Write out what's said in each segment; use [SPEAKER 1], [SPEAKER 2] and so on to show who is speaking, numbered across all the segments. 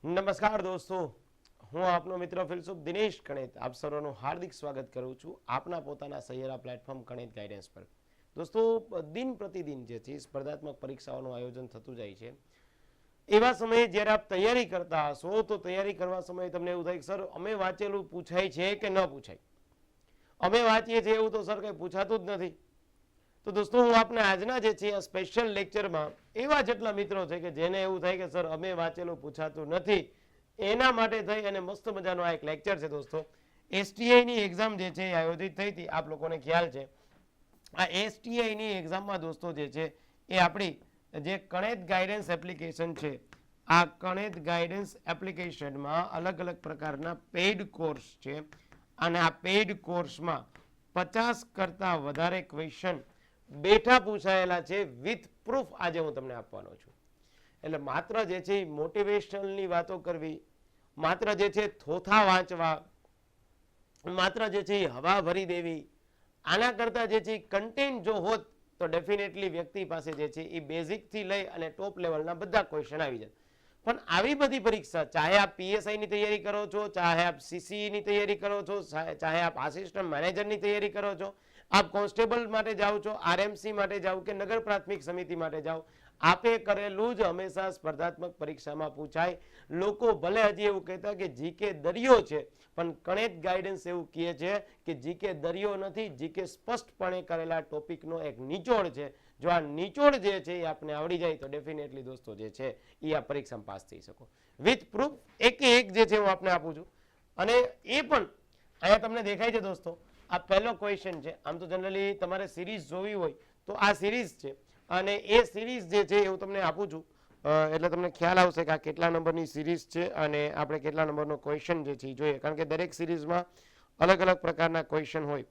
[SPEAKER 1] નમસ્કાર દોસ્તો, હું આપનો મિત્ર ફિલસુફ દિનેશ કણેત આપ સર્વનું હાર્દિક સ્વાગત કરું છું આપના પોતાના સહિયારા પ્લેટફોર્મ કણેત ગાઈડન્સ પર. દોસ્તો, દિન પ્રતિદિન જે છે સ્પર્ધાત્મક પરીક્ષાઓનું આયોજન થતું જાય છે. એવા સમયે જ્યારે આપ તૈયારી કરતા હશો તો તૈયારી કરવા સમયે તમને એવું થાય કે સર અમે વાંચેલું પૂછાય છે કે ન પૂછાય, અમે વાંચીએ છીએ એવું તો સર કંઈ પૂછાતું જ નથી. તો દોસ્તો, હું આપને આજના જે છે સ્પેશિયલ લેક્ચરમાં એવા જેટલા મિત્રો છે કે જેને એવું થાય કે સર અમે વાંચેલું પૂછાતું નથી, એના માટે થઈ અને મસ્ત મજાનો આ એક લેક્ચર છે. દોસ્તો, એસટીઆઈની એક્ઝામ જે છે એ આયોજિત થઈ હતી, આપ લોકોને ખ્યાલ છે. આ એસટીઆઈની એક્ઝામમાં દોસ્તો જે છે એ આપણી જે કણેત ગાઈડન્સ એપ્લિકેશન છે, આ કણેત ગાઈડન્સ એપ્લિકેશનમાં અલગ અલગ પ્રકારના પેઇડ કોર્સ છે અને આ પેઇડ કોર્સમાં 50 કરતાં વધારે ક્વેશ્ચન બેઠા પૂછાયેલા છે વિથ પ્રૂફ આજે હું તમને આપવાનો છું. એટલે માત્ર જે છે મોટિવેશનલની વાતો કરવી, માત્ર જે છે થોથા વાંચવા, માત્ર જે છે હવા ભરી દેવી, આના કરતાં જે છે કન્ટેન્ટ જો હોત તો ડેફિનેટલી વ્યક્તિ પાસે જે છે એ બેઝિકથી લઈ અને ટોપ લેવલના બધા ક્વેશ્ચન આવી જાય. પણ આવી બધી પરીક્ષા, ચાહે આપ પીએસઆઈની તૈયારી કરો છો, ચાહે આપ સીસીઈની તૈયારી કરો છો, ચાહે આપ આસિસ્ટન્ટ મેનેજરની તૈયારી કરો છો, આપ કોન્સ્ટેબલ માટે જાઓ છો, આરએમસી માટે જાઓ કે નગર પ્રાથમિક સમિતિ માટે જાઓ, આપે કરેલું જ હંમેશા સ્પર્ધાત્મક પરીક્ષામાં પૂછાય. લોકો ભલે હજી એવું કહેતા કે જીકે દરિયો છે, પણ કણેત ગાઈડન્સ એવું કહે છે કે જીકે દરિયો નથી, જીકે સ્પષ્ટપણે કરેલા ટોપિકનો એક નિચોડ છે. જો આ નિચોડ જે છે એ આપને આવડી જાય તો ડેફિનેટલી દોસ્તો જે છે એ આ પરીક્ષામાં પાસ થઈ શકો વિથ પ્રૂફ. એક જે છે હું આપને આપું છું અને એ પણ અહીંયા તમને દેખાય છે. દોસ્તો, આ પહેલો ક્વેશ્ચન છે. આમ તો જનરલી તમારે સિરીઝ જોવી હોય તો આ સિરીઝ છે અને એ સિરીઝ જે છે એ હું તમને આપું છું, એટલે તમને ખ્યાલ આવશે કે આ કેટલા નંબરની સિરીઝ છે અને આપણે કેટલા નંબરનો ક્વેશ્ચન જે છે એ જોઈએ, કારણ કે દરેક સિરીઝમાં અલગ અલગ પ્રકારના ક્વેશ્ચન હોય.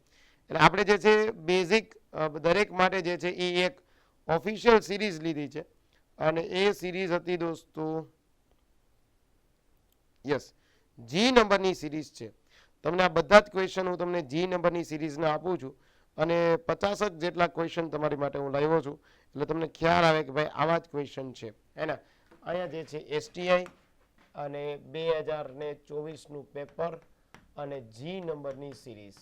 [SPEAKER 1] એટલે આપણે જે છે બેઝિક દરેક માટે જે છે એ એક ઓફિશિયલ સિરીઝ લીધી છે અને એ સિરીઝ હતી દોસ્તો, યસ, જી નંબરની સિરીઝ છે. તમને આ બધા જ ક્વેશ્ચન હું તમને જી નંબરની સિરીઝના આપું છું અને 50 જેટલા ક્વેશ્ચન તમારી માટે હું લાવ્યો છું, એટલે તમને ખ્યાલ આવે કે ભાઈ આવા જ ક્વેશ્ચન છે. એના અહીંયા જે છે એસટીઆઈ અને 2024નું પેપર અને જી નંબરની સિરીઝ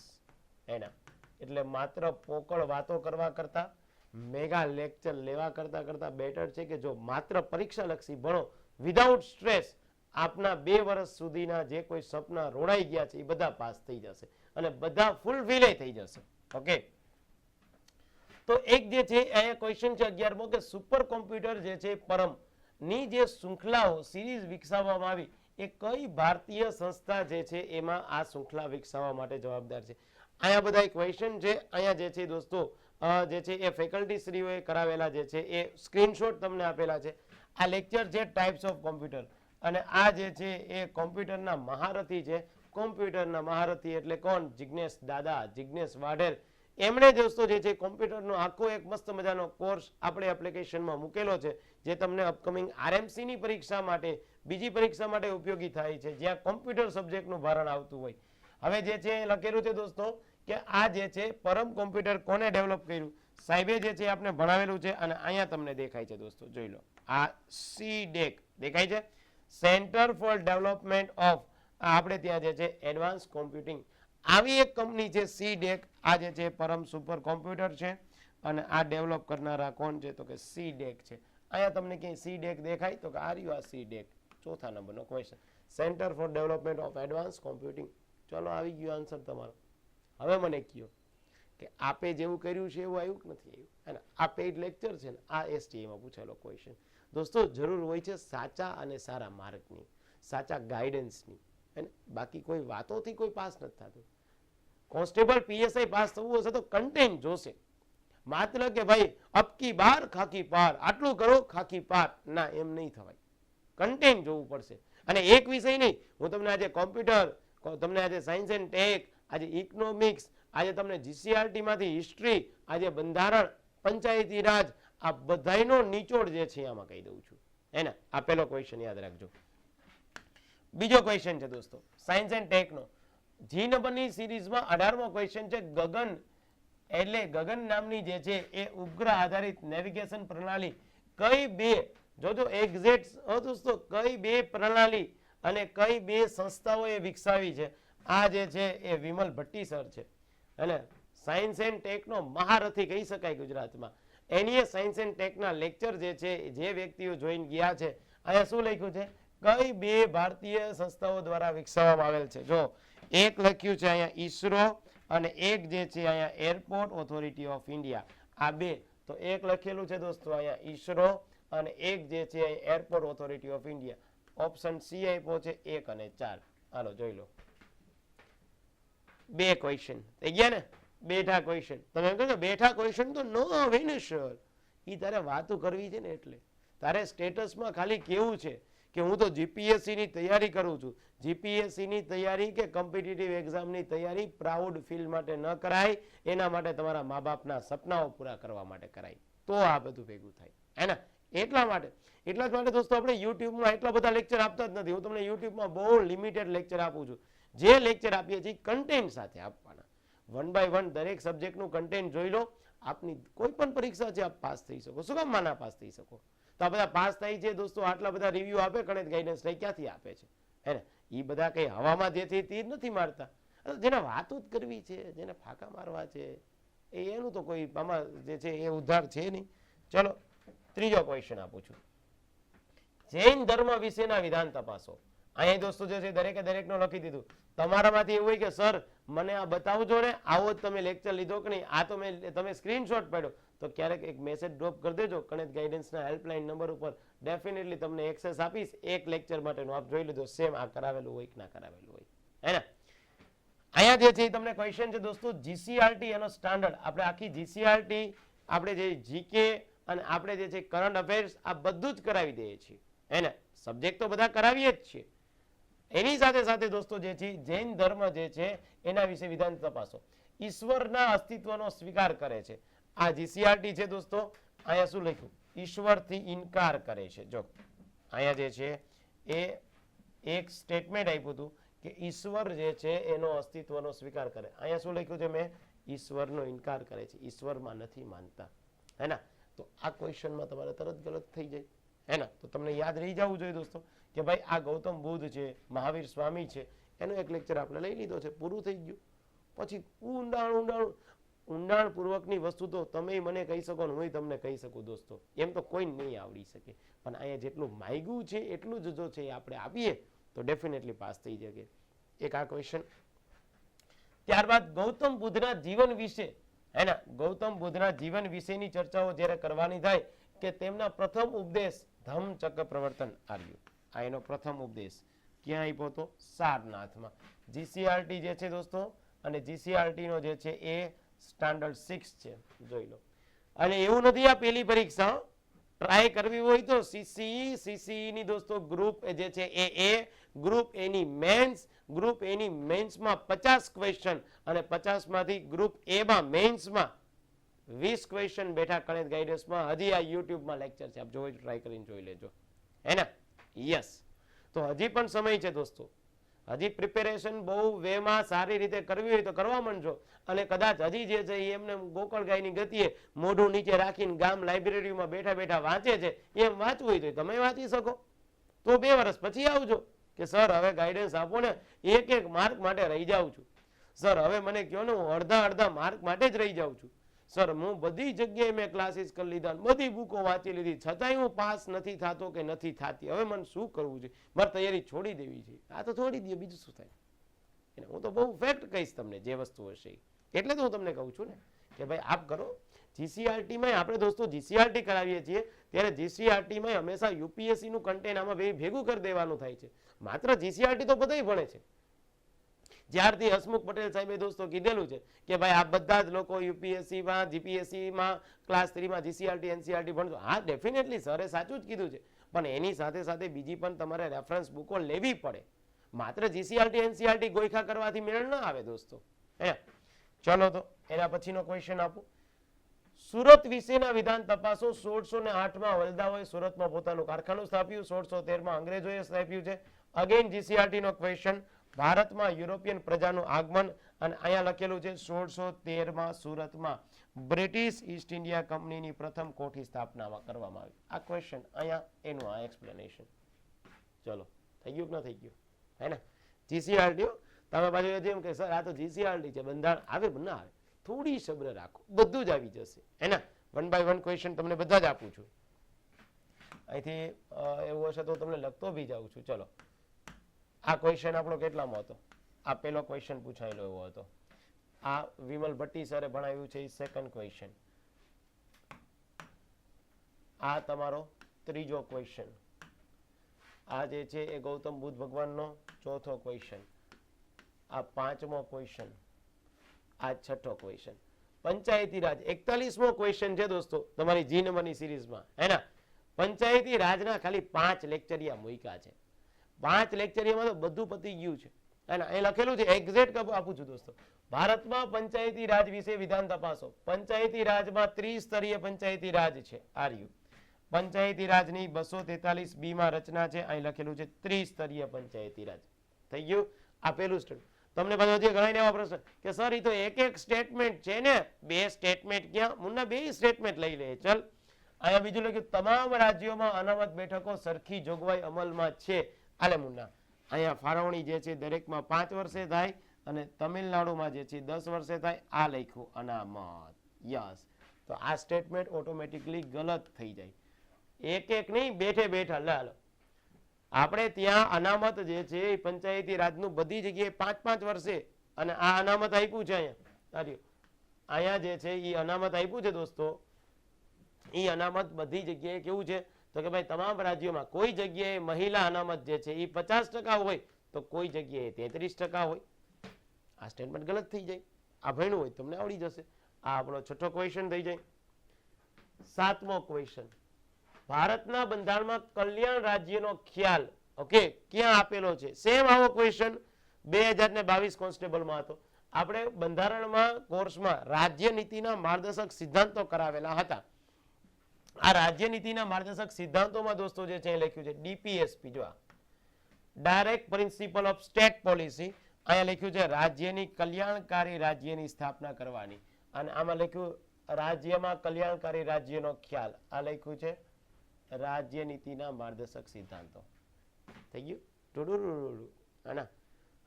[SPEAKER 1] એના, એટલે માત્ર પોકળ વાતો કરવા કરતાં, મેગા લેક્ચર લેવા કરતાં બેટર છે કે જો માત્ર પરીક્ષાલક્ષી ભણો વિધાઉટ સ્ટ્રેસ, આપના 2 વર્ષ સુધીના જે કોઈ સપના રોડાઈ ગયા છે એ બધા પાસ થઈ જશે અને બધા ફૂલફિલ થઈ જશે. ઓકે, તો એક જે છે અહીંયા ક્વેશ્ચન છે 11મો કે સુપર કોમ્પ્યુટર જે છે પરમ ની જે શૃંખલાઓ સિરીઝ વિકસાવવામાં આવી એ કઈ ભારતીય સંસ્થા જે છે એમાં આ શૃંખલા વિકસાવવા માટે જવાબદાર છે. અહીંયા બધા ક્વેશ્ચન છે. અહીંયા જે છે દોસ્તો જે છે એ ફેકલ્ટી શ્રીઓએ કરાવેલા જે છે એ સ્ક્રીનશોટ તમને આપેલા છે. આ લેક્ચર છે ટાઈપ્સ ઓફ કોમ્પ્યુટર અને આ જે છે એ કોમ્પ્યુટરના મહારથી છે. કોમ્પ્યુટરના મહારથી એટલે કોણ? જિગ્નેશ દાદા, જિગ્નેશ વાઢેર. એમણે દોસ્તો જે છે કોમ્પ્યુટરનો આખો એક મસ્ત મજાનો કોર્સ આપણે એપ્લિકેશનમાં મૂકેલો છે, જે તમને અપકમિંગ આરએમસીની પરીક્ષા માટે, બીજી પરીક્ષા માટે ઉપયોગી થાય છે, જ્યાં કોમ્પ્યુટર સબ્જેક્ટનું ભારણ આવતું હોય. હવે જે છે લખેલું છે દોસ્તો કે આ જે છે પરમ કોમ્પ્યુટર કોને ડેવલપ કર્યું? સાહેબે જે છે આપણે ભણાવેલું છે અને અહીંયા તમને દેખાય છે દોસ્તો, જોઈ લો, આ સીડેક દેખાય છે, સેન્ટર ફોર ડેવલપમેન્ટ ઓફ, આપણે ત્યાં જે છે એડવાન્સ કોમ્પ્યુટિંગ, આવી એક કંપની છે સીડેક. આ જે છે પરમ સુપર કોમ્પ્યુટર છે અને આ ડેવલપ કરનારા કોણ છે? તો કે સીડેક છે. અહીંયા તમને ક્યાંય સીડેક દેખાય? તો કે આ રહ્યું આ સીડેક. ચોથા નંબરનો question, centre for development of advance computing. ચલો, આવી ગયો આન્સર તમારો. હવે મને કહો કે આપે જેવું કર્યું છે એવું આવ્યું કે નથી આવ્યું? અને આ પેઇડ લેક્ચર છે ને, આ એસટીઆઈમાં પૂછેલો ક્વેશ્ચન. દોસ્તો, જરૂર હોય છે સાચા અને સારા માર્કની, સાચા ગાઈડન્સની, અને બાકી કોઈ વાતોથી કોઈ પાસ નથી થતું. કોન્સ્ટેબલ પીએસઆઈ પાસ થવું હશે તો કન્ટેન્ટ જોશે, માત્ર કે ભાઈ અબકી બાર ખાકી પાર, આટલું કરો ખાકી પાર, ના, એમ નહીં થવાય. કન્ટેન્ટ જોવું પડશે. અને એક વિષય નહીં, હું તમને આજે કોમ્પ્યુટર, તમને આજે સાયન્સ એન્ડ ટેક, આજે ઇકોનોમિક્સ, આજે તમને જીસીઆરટી માંથી હિસ્ટ્રી, આજે બંધારણ, પંચાયતી રાજ, આ બધાયનો નિચોડ જે છે આમાં કહી દઉં છું. એના આ પહેલો ક્વેશ્ચન યાદ રાખજો. બીજો ક્વેશ્ચન છે દોસ્તો સાયન્સ એન્ડ ટેકનો, જી નંબરની સિરીઝમાં 18મો ક્વેશ્ચન છે ગગન, એટલે ગગન નામની જે છે એ ઉપગ્રહ આધારિત નેવિગેશન પ્રણાલી કઈ બે, જોજો એક્ઝેક્ટ દોસ્તો, કઈ બે પ્રણાલી અને કઈ બે સંસ્થાઓએ વિકસાવી છે? આ જે છે એ વિમલ ભટ્ટી સર છે, અને સાયન્સ એન્ડ ટેકનો મહારથી કહી શકાય ગુજરાતમાં. એની સાયન્સ એન્ડ ટેકના લેક્ચર જે છે જે વ્યક્તિઓ જોઈન ગયા છે, અહીંયા શું લખ્યું છે? કઈ બે ભારતીય સંસ્થાઓ દ્વારા વિકસાવવામાં આવેલ છે? જો એક લખ્યું છે અહીંયા ઈસરો, અને એક જે છે અહીંયા એરપોર્ટ ઓથોરિટી ઓફ ઇન્ડિયા. આ બે, તો એક લખેલું છે દોસ્તો અહીંયા ઈસરો, અને એક જે છે airport authority of India. Option C આપ્યો છે 1 અને 4. હાલો જોઈ લો. બે ક્વેશ્ચન થઈ ગયા ને, બેઠા ક્વેશ્ચન. તમે એમ કહો છો બેઠા ક્વેશ્ચન તો ન આવે ને સર, એ તારે વાતો કરવી છે ને, એટલે તારે સ્ટેટસમાં ખાલી કેવું છે કે હું તો જીપીએસસી ની તૈયારી કરું છું. જીપીએસસી ની તૈયારી કે કોમ્પિટિટિવ એક્ઝામની તૈયારી પ્રાઉડ ફીલ માટે ન કરાય, એના માટે તમારા મા બાપના સપનાઓ પૂરા કરવા માટે કરાય, તો આ બધું ભેગું થાય હે ને. એટલા જ માટે દોસ્તો આપણે યુટ્યુબમાં એટલા બધા લેક્ચર આપતા જ નથી. હું તમને યુટ્યુબમાં બહુ લિમિટેડ લેક્ચર આપું છું. જે લેક્ચર આપીએ છીએ કન્ટેન્ટ સાથે આપવાના, 1 by 1 દરેક સબ્જેક્ટનું કન્ટેન્ટ જોઈ લો. આપની કોઈ પણ પરીક્ષા છે આપ પાસ થઈ શકો. શું કામ ના પાસ થઈ શકો? તો આ બધા પાસ થાય છે દોસ્તો, આટલા બધા રિવ્યુ આપે ગણિત ગાઈડન્સ લઈ ક્યાંથી આપે છે હે ને? એ બધા કઈ હવામાં જે છે તીર નથી મારતા. જેને વાતો જ કરવી છે, જેને ફાંકા મારવા છે, એનું તો કોઈ આમાં જે છે એ ઉદ્ધાર છે નહીં. ચલો ત્રીજો ક્વેશ્ચન આપું છું. જૈન ધર્મ વિશેના વિધાન તપાસો. અહીંયા દોસ્તો જે છે દરેકે દરેકનો લખી દીધું. તમારામાંથી એવું હોય કે સર મને આ બતાવજો ને, આવો જ તમે લેક્ચર લીધો કે નહીં, આ તો તમે સ્ક્રીનશોટ પાડ્યો, તો ક્યારેક એક મેસેજ ડ્રોપ કરી દેજો ગણિત ગાઈડન્સના હેલ્પલાઇન નંબર ઉપર. ડેફિનેટલી તમને એક્સેસ આપીશ એક લેક્ચર માટેનું. આપ જોઈ લીધો સેમ આ કરાવેલું હોય કે ના કરાવેલું હોય હે ને. અહીંયા જે છે તમને ક્વેશ્ચન છે દોસ્તો જીસીઆરટી એનો સ્ટાન્ડર્ડ. આપણે આખી જીસીઆરટી, આપણે જે જીકે અને આપણે જે છે કરંટ અફેર્સ, આ બધું જ કરાવી દઈએ છીએ હે ને. સબ્જેક્ટ તો બધા કરાવીએ જ છીએ. એની સાથે સાથે દોસ્તો જે છે જૈન ધર્મ જે છે એના વિશે વિધાન તપાસો. ઈશ્વરના અસ્તિત્વનો સ્વીકાર કરે છે. આ જીસીઆરટી છે દોસ્તો. અહીંયા શું લખ્યું? ઈશ્વરથી ઇનકાર કરે છે. જો અહીંયા જે છે એ એક સ્ટેટમેન્ટ આપ્યું હતું કે ઈશ્વર જે છે એનો અસ્તિત્વનો સ્વીકાર કરે. અહીંયા શું લખ્યું છે મેં? ઈશ્વરનો ઇનકાર કરે છે, ઈશ્વરમાં નથી માનતા હે ને. તો આ ક્વેશ્ચનમાં તમારે તરત ગલત થઈ જાય હે ને. તો તમને યાદ રહી જવું જોઈએ દોસ્તો કે ભાઈ આ ગૌતમ બુદ્ધ છે, મહાવીર સ્વામી છે, એનો એક લેક્ચર આપણે લઈ લીધો છે, પૂરું થઈ ગયું. પછી ઊંડાણપૂર્વકની વસ્તુ તો તમે મને કહી શકો ને હું તમને કહી શકું દોસ્તો, એમ તો કોઈ નહીં આવડી શકે. પણ અહીંયા જેટલું માગ્યું છે એટલું જ જો છે એ આપણે આપીએ તો ડેફિનેટલી પાસ થઈ જશે. એક આ ક્વેશ્ચન. ત્યારબાદ ગૌતમ બુદ્ધના જીવન વિશે હે ને, ગૌતમ બુદ્ધના જીવન વિશેની ચર્ચાઓ જ્યારે કરવાની થાય કે તેમના પ્રથમ ઉપદેશ ધમ્મચક્ર પ્રવર્તન આર્યું. આ એનો પ્રથમ ઉપદેશ ક્યાં આપ્યો હતો? સારનાથમાં. જીસીઆરટી જે છે દોસ્તો, અને જીસીઆરટી નો જે છે એ સ્ટાન્ડર્ડ 6 છે, જોઈ લો. અને એવું નથી આ પહેલી પરીક્ષા, ટ્રાય કરવી હોય તો સીસીઈ ની દોસ્તો ગ્રુપ જે છે એ ગ્રુપ એની મેન્સ, ગ્રુપ એની મેન્સમાં 50 ક્વેશ્ચન, અને 50 માંથી ગ્રુપ એ માં મેન્સમાં 20 ક્વેશ્ચન બેઠા ગણિત ગાઈડન્સમાં. હજી આ યુટ્યુબમાં લેક્ચર છે, આપ જોઈ ટ્રાય કરીને જોઈ લેજો હે ને. યસ, તો હજી પણ સમય છે દોસ્તો. હજી પ્રિપેરેશન બહુ વેમાં સારી રીતે કરવી હોય તો કરવા માંડજો. અને કદાચ હજી જે છે એમને ગોકળ ગાયની ગતિએ મોઢું નીચે રાખીને ગામ લાઇબ્રેરીમાં બેઠા બેઠા વાંચે છે, એમ વાંચવું હોય તો તમે વાંચી શકો. તો 2 વર્ષ પછી આવજો કે સર હવે ગાઈડન્સ આપો ને, એક માર્ક માટે રહી જાઉં છું સર, હવે મને કહો ને હું અડધા માર્ક માટે જ રહી જાઉં છું સર, હું બધી જગ્યાએ મેં ક્લાસીસ કરી લીધા, બધી બુકો વાંચી લીધી, છતાંય હું પાસ નથી થતો કે નથી થતી, હવે મને શું કરવું છે? મારે તૈયારી છોડી દેવી છે. આ તો છોડી દે, બીજું શું થાય? હું તો બહુ ફેક્ટ કહીશ તમને જે વસ્તુ હશે. એટલે તો હું તમને કહું છું ને કે ભાઈ આપ કરો. જીસીઆરટીમાં આપણે દોસ્તો જીસીઆરટી કરાવીએ છીએ ત્યારે જીસીઆરટીમાં હંમેશા યુપીએસસી નું કન્ટેન્ટ આમાં ભેગું કરી દેવાનું થાય છે. માત્ર જીસીઆરટી તો બધાય ભણે છે. જ્યારથી હસમુખ પટેલ સાહેબે દોસ્તો કીધેલું છે કે ભાઈ આ બધા જ લોકો યુપીએસસીમાં, જીપીએસસીમાં, ક્લાસ 3માં જીસીઆરટી, એનસીઆરટી ભણજો. હા, ડેફિનેટલી સરે સાચું જ કીધું છે, પણ એની સાથે સાથે બીજી પણ તમારે રેફરન્સ બુકો લેવી પડે. માત્ર જીસીઆરટી, એનસીઆરટી ગોઈખા કરવાથી મેળ ન આવે દોસ્તો હે. ચલો તો એના પછીનો ક્વેશ્ચન આપું. સુરત વિશેના વિધાન તપાસો. 1608માં વલદાઓએ સુરતમાં પોતાનું કારખાનું સ્થાપ્યું, 1613માં અંગ્રેજોએ સ્થાપ્યું છે. અગેન જીસીઆરટી નો ક્વેશ્ચન. ભારતમાં યુરોપિયન પ્રજાનું આગમન, અને અહીંયા લખેલું છે 1613માં સુરતમાં બ્રિટિશ ઈસ્ટ ઇન્ડિયા કંપનીની પ્રથમ કોઠી સ્થાપના કરવામાં આવી. આ ક્વેશ્ચન અહીંયા એનું આ એક્સપ્લેનેશન. ચલો થઈ ગયું કે ન થઈ ગયું? હે ને? જીસીઆરટી તમે પાછું એમ કે સર આ તો જીસીઆરટી છે, બંધારણ આવે ના આવે, થોડી સબ્ર રાખો, બધું જ આવી જશે. હે ને? 1 by 1 ક્વેશ્ચન તમને બધા જ આપું છું. અહીંથી એવું હશે તો તમને લખતો બી જાઉં છું. ચલો, આ ક્વેશ્ચન આપણો કેટલામાં હતો? આ પેલો ક્વેશ્ચન પૂછાયેલો એવો હતો. આ વિમલ ભટ્ટી સરે ભણાવ્યું છે એ સેકન્ડ ક્વેશ્ચન. આ તમારો ત્રીજો ક્વેશ્ચન. આ જે છે એ ગૌતમ બુદ્ધ ભગવાનનો ચોથો ક્વેશ્ચન. આ પાંચમો ક્વેશ્ચન. આ છઠ્ઠો ક્વેશ્ચન. પંચાયતી રાજ 41મો ક્વેશ્ચન છે દોસ્તો તમારી જી નંબરની સિરીઝમાં. હે ને? પંચાયતી રાજના ખાલી 5 લેક્ચરિયા મૂક્યા છે. 5 લેક્ચરિયામાં તો બધું પતી ગયું છે. અહીં લખેલું છે, એક્ઝેક્ટ આપું છું દોસ્તો. ભારતમાં પંચાયતી રાજ વિશે વિધાન તપાસો. પંચાયતી રાજમાં ત્રિસ્તરીય પંચાયતી રાજ છે. આર્યુ પંચાયતી રાજની 243B માં રચના છે. અહીં લખેલું છે ત્રિસ્તરીય પંચાયતી રાજ. થઈ ગયું? આ પેલું સ્ટેટમેન્ટ. તમને બધા ઘણા એવા પ્રશ્ન કે સર એ તો એક સ્ટેટમેન્ટ છે ને, 2 સ્ટેટમેન્ટ ક્યાં? મુન્ના 2 સ્ટેટમેન્ટ લઈ લે. ચલ, અહીંયા બીજું લખ્યું તમામ રાજ્યોમાં અનામત બેઠકો સરખી જોગવાઈ અમલમાં છે. આલે મુન્ના અહીંયા ફાળવણી જે છે દરેકમાં 5 વર્ષે થાય અને તમિલનાડુમાં જે છે 10 વર્ષે થાય. આ લખ્યું અનામત. યસ, તો આ સ્ટેટમેન્ટ ઓટોમેટિકલી ગલત થઈ જાય. એક નહીં, બેઠે બેઠા લાલો આપણે ત્યાં અનામત જે છે એ પંચાયતી રાજનું બધી જગ્યાએ 5-5 વર્ષે, અને આ અનામત આપ્યું છે અહીંયા જે છે એ અનામત આપ્યું છે દોસ્તો. એ અનામત બધી જગ્યાએ કેવું છે તો કે ભાઈ તમામ રાજ્યોમાં કોઈ જગ્યાએ મહિલા અનામત જે છે એ 50% હોય તો કોઈ જગ્યાએ 33% હોય. આ સ્ટેટમેન્ટ ગલત થઈ જાય. આ ભણ્યું હોય તમને આવડી જશે. આ આપણો છઠ્ઠો ક્વેશ્ચન થઈ જાય. 7મો ક્વેશ્ચન. ભારતના બંધારણમાં કલ્યાણ રાજ્યનો ખ્યાલ ઓકે ક્યાં આપેલો છે? સેમ આવો ક્વેશ્ચન 2022 કોન્સ્ટેબલમાં હતો. આપણે બંધારણમાં કોર્સમાં રાજ્ય નીતિના માર્ગદર્શક સિદ્ધાંતો કરાવેલા હતા. આ રાજ્ય નીતિના માર્ગદર્શક સિદ્ધાંતોમાં દોસ્તો જે છે લખ્યું છે ડીપીએસપી. જો direct principal of state policy. અહીંયા લખ્યું છે રાજ્યની કલ્યાણકારી રાજ્યની સ્થાપના કરવાની, અને આમાં લખ્યું રાજ્યમાં કલ્યાણકારી રાજ્યનો ખ્યાલ. આ લખ્યું છે રાજ્ય નીતિના માર્ગદર્શક સિદ્ધાંતો. થઈ ગયું? આના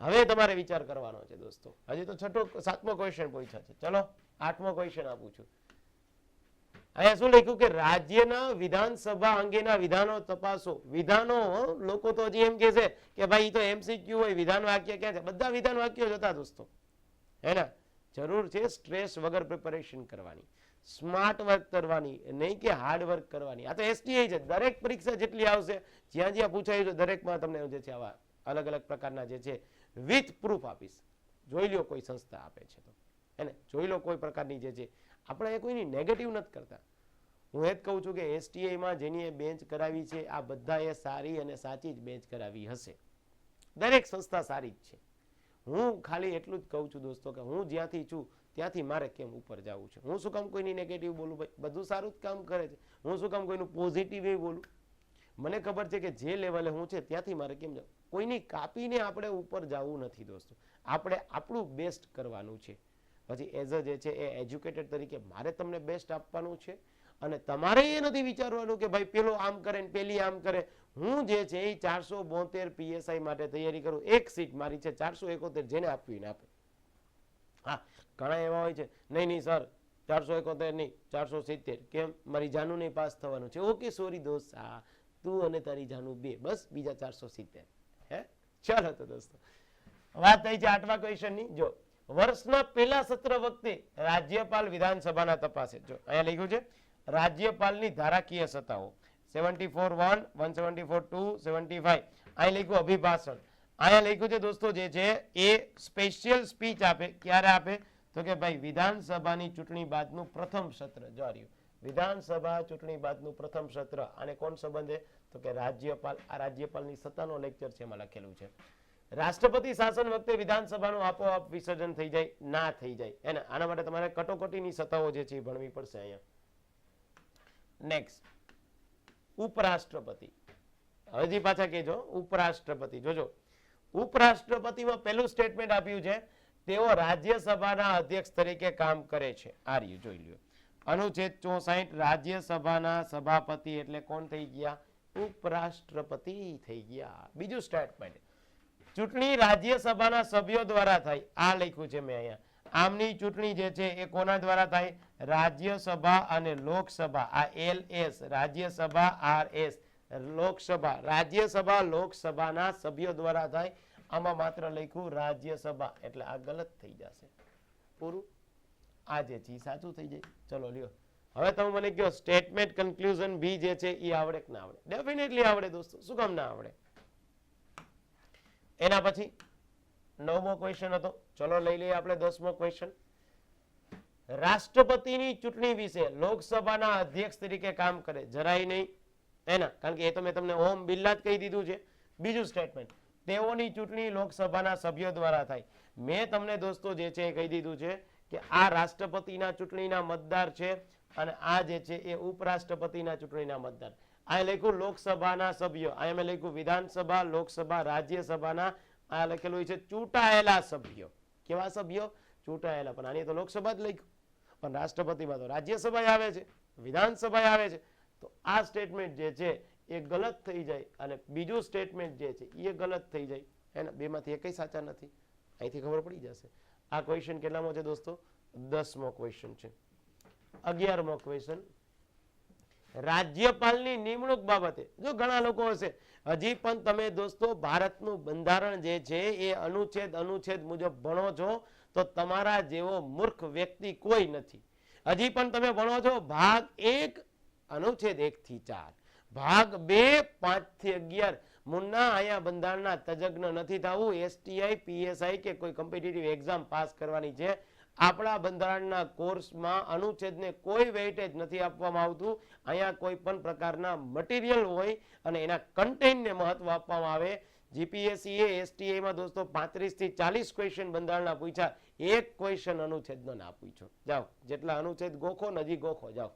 [SPEAKER 1] હવે તમારે વિચાર કરવાનો છે દોસ્તો. હજી તો 7મો ક્વેશ્ચન પૂછ્યા છે. ચલો 8મો ક્વેશ્ચન આપું છું. અહીંયા શું લખ્યું કે રાજ્યના વિધાનસભા અંગેના વિધાનો તપાસો. વિધાનો લોકો તો હજી એમ કે છે કે ભાઈ તો એમસીક્યુ હોય, વિધાન વાક્ય ક્યાં છે? બધા વિધાન વાક્યો જ હતા દોસ્તો. હે ને? જરૂર છે સ્ટ્રેસ વગર પ્રિપેરેશન કરવાની, સ્માર્ટ વર્ક કરવાની, નહીં કે હાર્ડ વર્ક કરવાની. આ તો એસટીઆઈ છે. દરેક પરીક્ષા જેટલી આવશે જ્યાં જ્યાં પૂછાયું છે દરેકમાં તમને જે છે આવા અલગ અલગ પ્રકારના જે છે વિથ પ્રૂફ આપીશ. જોઈ લો કોઈ સંસ્થા આપે છે તો, એને જોઈ લો કોઈ પ્રકારની જે છે. આપણે કોઈની નેગેટિવ નથી કરતા. હું એ જ કહું છું કે એસટીઆઈમાં જેની બેન્ચ કરાવી છે આ બધાએ સારી અને સાચી જ બેન્ચ કરાવી હશે. દરેક સંસ્થા સારી જ છે. હું ખાલી એટલું જ કહું છું દોસ્તો કે હું જ્યાંથી છું ત્યાંથી મારે કેમ ઉપર જવું છે. હું શું કામ કોઈની નેગેટિવ બોલું? ભાઈ બધું સારું જ કામ કરે છે. હું શું કામ કોઈનું પોઝિટિવ બોલું? મને ખબર છે કે જે લેવલે હું છે ત્યાંથી મારે કેમ જવું. કોઈની કાપીને આપણે ઉપર જવું નથી દોસ્તો. આપણે આપણું બેસ્ટ કરવાનું છે. પછી એઝ અ જે છે એ એજ્યુકેટેડ તરીકે મારે તમને બેસ્ટ આપવાનું છે, અને તમારે એ નથી વિચારવાનું કે ભાઈ પેલો આમ કરે ને પેલી આમ કરે. હું જે છે એ 472 પીએસઆઈ માટે તૈયારી કરું. એક સીટ મારી છે 471, જેને આપવી ને આપે. હા, ઘણા એવા હોય છે નહીં સર 471 નહીં 470. કેમ? મારી જાનુ નહીં પાસ થવાનું છે. ઓકે સોરી દોસ્ત, હા તું અને તારી જાનુ 2, બસ બીજા 470. હે ચાલો તો દોસ્તો વાત થઈ છે 8મા ક્વેશ્ચનની. જો વર્ષના પહેલા સત્ર વખતે રાજ્યપાલ વિધાનસભાના તપાસે. જો અહીંયા લખ્યું છે રાજ્યપાલની ધારાકીય સત્તાઓ 74(1), 174(2), 75. અહીં લખ્યું અભિભાષણ. અહીંયા લખ્યું છે દોસ્તો જે છે એ સ્પેશિયલ સ્પીચ આપે. ક્યારે આપે? તો કે ભાઈ વિધાનસભાની ચૂંટણી બાદનું પ્રથમ સત્ર. જો રહ્યું વિધાનસભા ચૂંટણી બાદનું પ્રથમ સત્ર. અને કોણ સંબંધે? તો કે રાજ્યપાલ. આ રાજ્યપાલની સત્તાનો લેક્ચર છે એમાં લખેલું છે. રાષ્ટ્રપતિ શાસન વખતે વિધાનસભાનું આપોઆપ વિસર્જન થઈ જાય ના થઈ જાય એને આના માટે તમારે કટોકટીની સત્તાઓ જે છે એ ભણવી પડશે. અહીંયા નેક્સ્ટ ઉપરાષ્ટ્રપતિ. હજી પાછા કેજો ઉપરાષ્ટ્રપતિ. જોજો ઉપરાષ્ટ્રપતિમાં પહેલું સ્ટેટમેન્ટ આપ્યું છે તેઓ રાજ્યસભાના અધ્યક્ષ તરીકે કામ કરે છે. આ રહ્યું જોઈ લ્યો. અનુચ્છેદ 64 રાજ્યસભાના સભાપતિ એટલે કોણ થઈ ગયા? ઉપરાષ્ટ્રપતિ થઈ ગયા. બીજું સ્ટેટમેન્ટ, ચૂંટણી રાજ્યસભાના સભ્યો દ્વારા થાય. આ લખ્યું છે મેં અહીંયા. આમની ચૂંટણી જે છે એ કોના દ્વારા થાય? રાજ્યસભા અને લોકસભા. આ LS રાજ્યસભા, RS લોકસભા. રાજ્યસભા લોકસભાના સભ્યો દ્વારા થાય. આમાં માત્ર લખ્યું રાજ્યસભા, એટલે આ ગલત થઈ જશે. પૂરું. આ જે છે સાચું થઈ જાય. ચલો લ્યો, હવે તમે મને કહો સ્ટેટમેન્ટ કન્ક્લુઝન બી જે છે એ આવડે કે ના આવડે? ડેફિનેટલી આવડે દોસ્તો. શું કામ ના આવડે? એના પછી 9મો ક્વેશ્ચન હતો. ચલો લઈ લઈએ આપણે 10મો ક્વેશ્ચન. રાષ્ટ્રપતિની ચૂંટણી વિશે લોકસભાના અધ્યક્ષ તરીકે કામ કરે. જરાય નહીં એના, કારણ કે એ તો મેં તમને ઓમ બિરલા જ કહી દીધું છે. બીજું સ્ટેટમેન્ટ, તેઓની ચૂંટણી લોકસભાના સભ્યો દ્વારા થાય. મેં તમને દોસ્તો જે છે એ કહી દીધું છે કે આ રાષ્ટ્રપતિના ચૂંટણીના મતદાર છે અને આ જે છે એ ઉપરાષ્ટ્રપતિના ચૂંટણીના મતદાર. આ લખ્યું લોકસભાના સભ્યો, આ મેં લખ્યું વિધાનસભા, લોકસભા, રાજ્યસભાના. આ લખેલું છે ચૂંટાયેલા સભ્યો. કેવા સભ્યો? ચૂંટાયેલા. પણ આની તો લોકસભા જ લખ્યું, પણ રાષ્ટ્રપતિમાં તો રાજ્યસભા આવે છે, વિધાનસભા આવે છે. તો આ સ્ટેટમેન્ટ જે છે એ ગલત થઈ જાય અને બીજું સ્ટેટમેન્ટ જે છે એ ગલત થઈ જાય. એના બેમાંથી એકય સાચા નથી. અહીંથી ખબર પડી જશે. આ ક્વેશ્ચન કેટલામો છે દોસ્તો? 10મો ક્વેશ્ચન છે. 11મો ક્વેશ્ચન, રાજ્યપાલની નિમણૂક બાબતે. જો ઘણા લોકો હશે હજી પણ તમે દોસ્તો ભારતનું બંધારણ જે છે એ અનુચ્છેદ મુજબ ભણો છો, તો તમારા જેવો મૂર્ખ વ્યક્તિ કોઈ નથી. હજી પણ તમે ભણો છો ભાગ 1 અનુચ્છેદ 1 થી 4, ભાગ 2 5 થી 11. મુન્ના અહીંયા બંધારણના તજજ્ઞ નથી થવું. STI PSI કે કોઈ કોમ્પિટિટિવ એક્ઝામ પાસ કરવાની છે. આપણા બંધારણના કોર્સમાં અનુચ્છેદને કોઈ વેઇટેજ નથી આપવામાં આવતું. અહીંયા કોઈ પણ પ્રકારના મટીરિયલ હોય અને એના કન્ટેન્ટને મહત્વ આપવામાં આવે. GPSC STI માં દોસ્તો 35 થી 40 ક્વેશ્ચન બંધારણના પૂછ્યા, એક ક્વેશ્ચન અનુચ્છેદનો ના પૂછ્યો. જાઓ, જેટલા અનુચ્છેદ ગોખો નજી ગોખો જાઓ,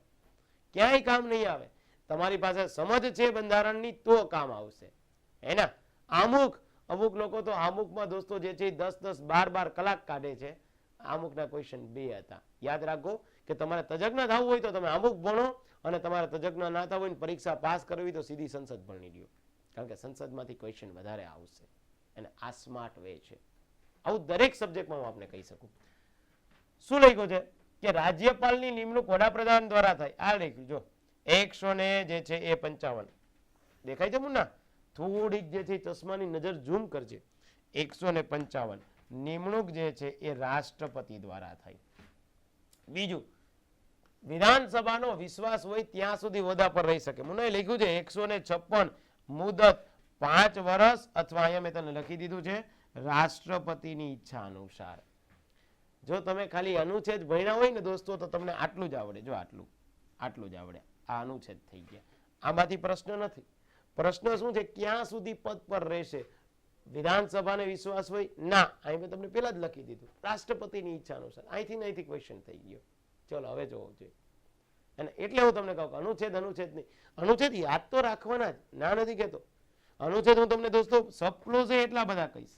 [SPEAKER 1] ક્યાંય કામ નહીં આવે. તમારી પાસે સમજ છે બંધારણની તો કામ આવશે. એના અમુક લોકો તો આમુકમાં દોસ્તો જે છે 10-10 12-12 કલાક કાઢે છે. અમુકના ક્વેશ્ચન 2 હતા. યાદ રાખો કે તમારે તજજ્ઞ થવું હોય તો તમે અમુક ભણો, અને તમારે તજજ્ઞ ના થવું હોય ને પરીક્ષા પાસ કરવી તો સીધી સંસદ ભણી લ્યો, કારણ કે સંસદમાંથી ક્વેશ્ચન વધારે આવશે. અને આ સ્માર્ટ વે છે. આવું દરેક સબ્જેક્ટમાં હું આપને કહી શકું. શું લખ્યું છે કે રાજ્યપાલની નિમણૂક વડાપ્રધાન દ્વારા થાય. આ લખ્યું જો 155. દેખાય છે મુન્ના? થોડીક જે છે ચશ્માની નજર ઝૂમ કરજે. 155 નિમણૂક જે છે એ રાષ્ટ્રપતિ દ્વારા થાય. બીજું, વિધાનસભાનો વિશ્વાસ હોય ત્યાં સુધી હોદ્દા પર રહી શકે. મુન્નાએ લખ્યું છે 156 મુદત 5 વર્ષ, અથવા અહીંયા મેં તને લખી દીધું છે રાષ્ટ્રપતિની ઈચ્છા અનુસાર. જો તમે ખાલી અનુચ્છેદ ભણ્યા હોય ને દોસ્તો તો તમને આટલું જ આવડે. જો આટલું જ આવડે. આ અનુચ્છેદ થઈ ગયા. આમાંથી પ્રશ્ન નથી. પ્રશ્ન શું છે? ક્યાં સુધી પદ પર રહેશે? વિધાનસભાને વિશ્વાસ હોય ના, અહીં મેં તમને પેલા જ લખી દીધું રાષ્ટ્રપતિની ઈચ્છા અનુસાર. અહીંથી ક્વેશ્ચન થઈ ગયો. ચલો હવે જોવો જોઈએ. અને એટલે હું તમને કહું અનુચ્છેદ નહીં. અનુચ્છેદ યાદ તો રાખવાના જ, ના નથી કહેતો. અનુચ્છેદ હું તમને દોસ્તો સપનો છે એટલા બધા કહીશ,